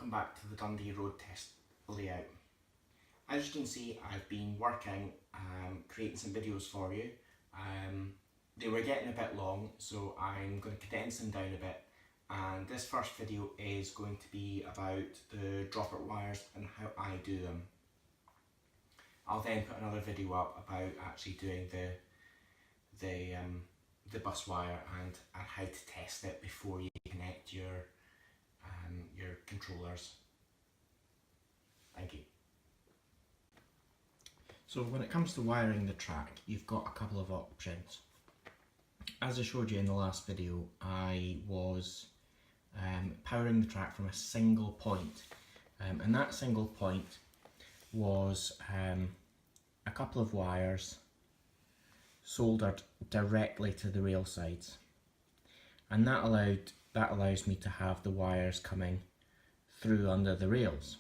welcome back to the Dundee Road test layout. As you can see, I've been working creating some videos for you. They were getting a bit long, so I'm going to condense them down a bit, and this first video is going to be about the dropper wires and how I do them. I'll then put another video up about actually doing the bus wire and how to test it before you connect your controllers. Thank you. So when it comes to wiring the track, you've got a couple of options. As I showed you in the last video, I was powering the track from a single point, and that single point was a couple of wires soldered directly to the rail sides, and that allows me to have the wires coming through under the rails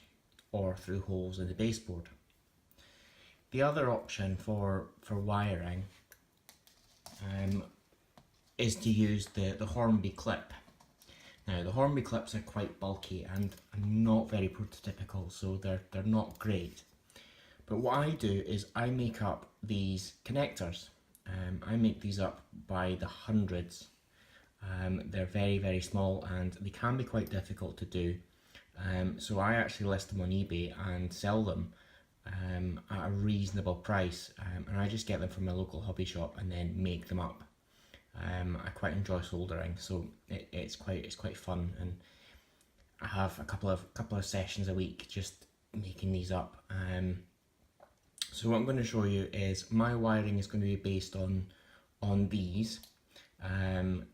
or through holes in the baseboard. The other option for wiring is to use the Hornby clip. Now the Hornby clips are quite bulky and not very prototypical, so they're not great. But what I do is I make up these connectors. I make these up by the hundreds. They're very, very small and they can be quite difficult to do. So I actually list them on eBay and sell them at a reasonable price, and I just get them from my local hobby shop and then make them up. I quite enjoy soldering, so it's quite fun, and I have a couple of sessions a week just making these up. So what I'm going to show you is my wiring is going to be based on these, and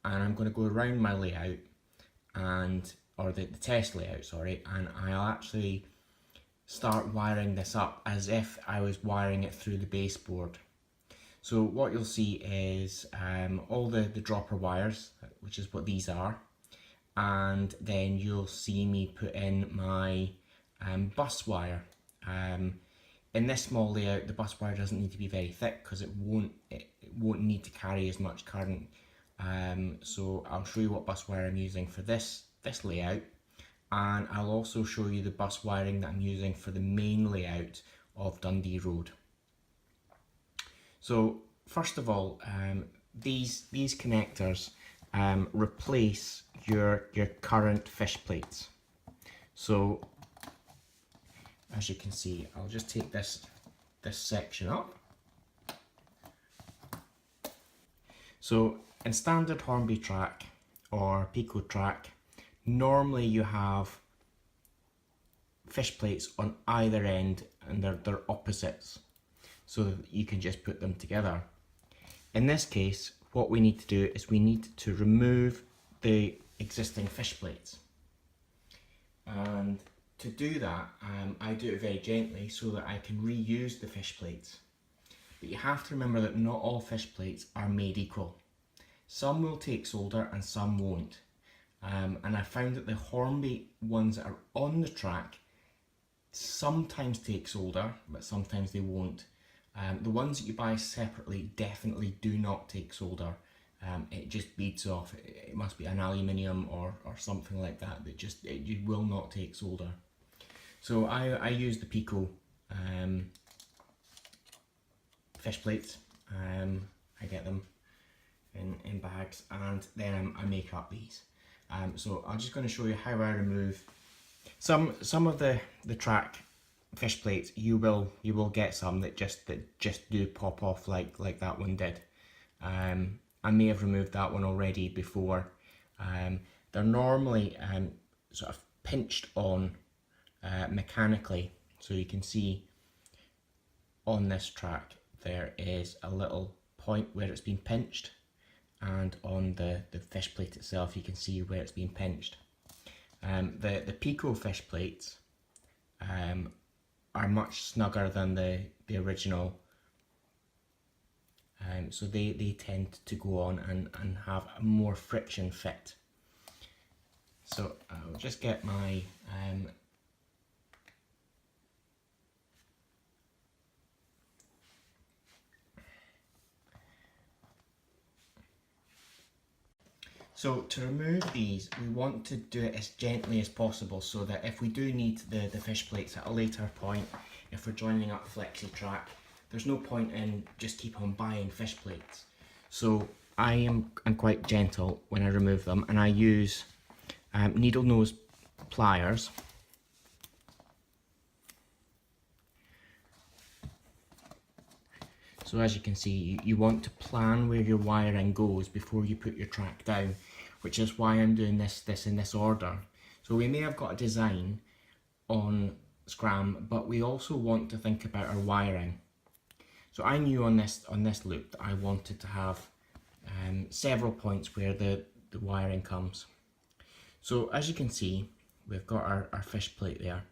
I'm going to go around my layout or the test layout, sorry, and I'll actually start wiring this up as if I was wiring it through the baseboard. So what you'll see is all the dropper wires, which is what these are, and then you'll see me put in my bus wire. In this small layout, the bus wire doesn't need to be very thick because it won't need to carry as much current. So I'll show you what bus wire I'm using for this layout, and I'll also show you the bus wiring that I'm using for the main layout of Dundee Road. So first of all, these connectors replace your current fish plates. So as you can see, I'll just take this section up. So in standard Hornby track or Pico track, normally you have fish plates on either end and they're opposites, so that you can just put them together. In this case, what we need to do is we need to remove the existing fish plates. And to do that, I do it very gently so that I can reuse the fish plates. But you have to remember that not all fish plates are made equal. Some will take solder and some won't. And I found that the Hornby ones that are on the track sometimes take solder, but sometimes they won't. The ones that you buy separately definitely do not take solder. It just beads off. It must be an aluminium or something like that you will not take solder. So I use the Pico fish plates. I get them in bags, and then I make up these. So I'm just going to show you how I remove some of the track fish plates. You will get some that just do pop off like that one did. I may have removed that one already before. They're normally sort of pinched on mechanically, so you can see on this track there is a little point where it's been pinched, and on the fish plate itself you can see where it's been pinched. The Pico fish plates are much snugger than the original, so they tend to go on and have a more friction fit. So I'll just get my So to remove these, we want to do it as gently as possible so that if we do need the fish plates at a later point, if we're joining up FlexiTrack, there's no point in just keep on buying fish plates. So I'm quite gentle when I remove them, and I use needle nose pliers. So as you can see, you want to plan where your wiring goes before you put your track down, which is why I'm doing this in this order. So we may have got a design on Scram, but we also want to think about our wiring. So I knew on this loop that I wanted to have several points where the wiring comes. So as you can see, we've got our fish plate there,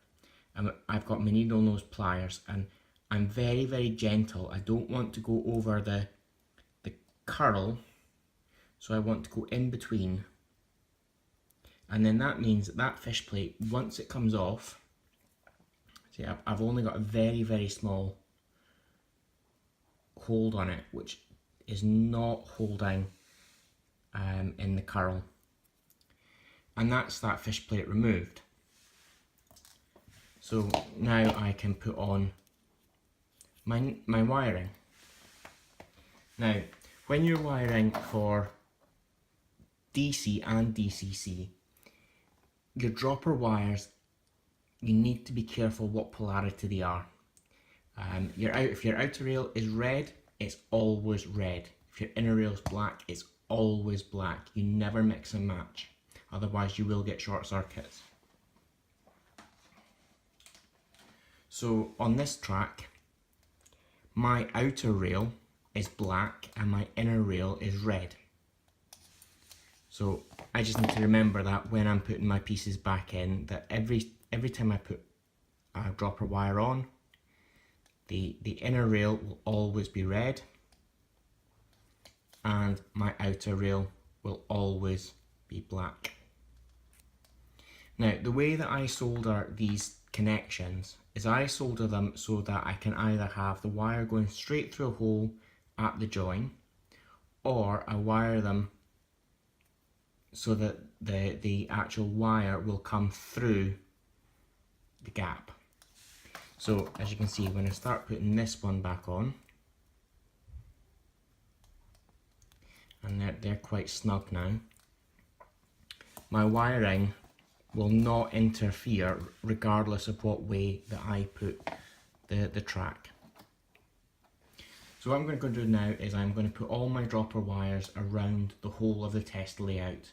and I've got my needle nose pliers, and I'm very, very gentle. I don't want to go over the curl, so I want to go in between. And then that means that fish plate, once it comes off, see, I've only got a very, very small hold on it, which is not holding in the curl. And that's that fish plate removed. So now I can put on my wiring. Now, when you're wiring for DC and DCC, your dropper wires, you need to be careful what polarity they are. If your outer rail is red, it's always red. If your inner rail is black, it's always black. You never mix and match, otherwise you will get short circuits. So on this track, my outer rail is black and my inner rail is red. So I just need to remember that when I'm putting my pieces back in, that every time I put a dropper wire on, the inner rail will always be red and my outer rail will always be black. Now, the way that I solder these connections is I solder them so that I can either have the wire going straight through a hole at the join, or I wire them so that the actual wire will come through the gap. So as you can see, when I start putting this one back on, and they're quite snug now, my wiring will not interfere regardless of what way that I put the track. So what I'm going to do now is I'm going to put all my dropper wires around the whole of the test layout.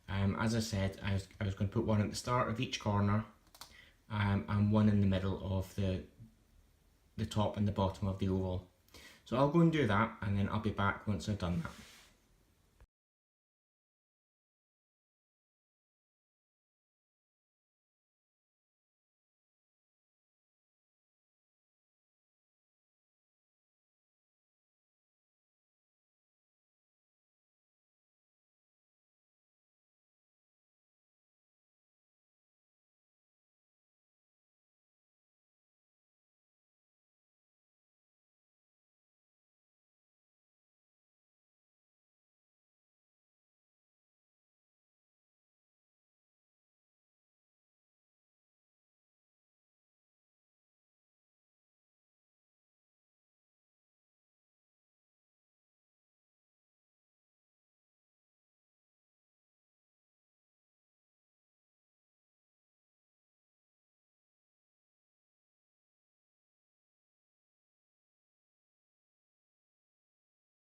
As I said, I was going to put one at the start of each corner and one in the middle of the top and the bottom of the oval. So I'll go and do that, and then I'll be back once I've done that.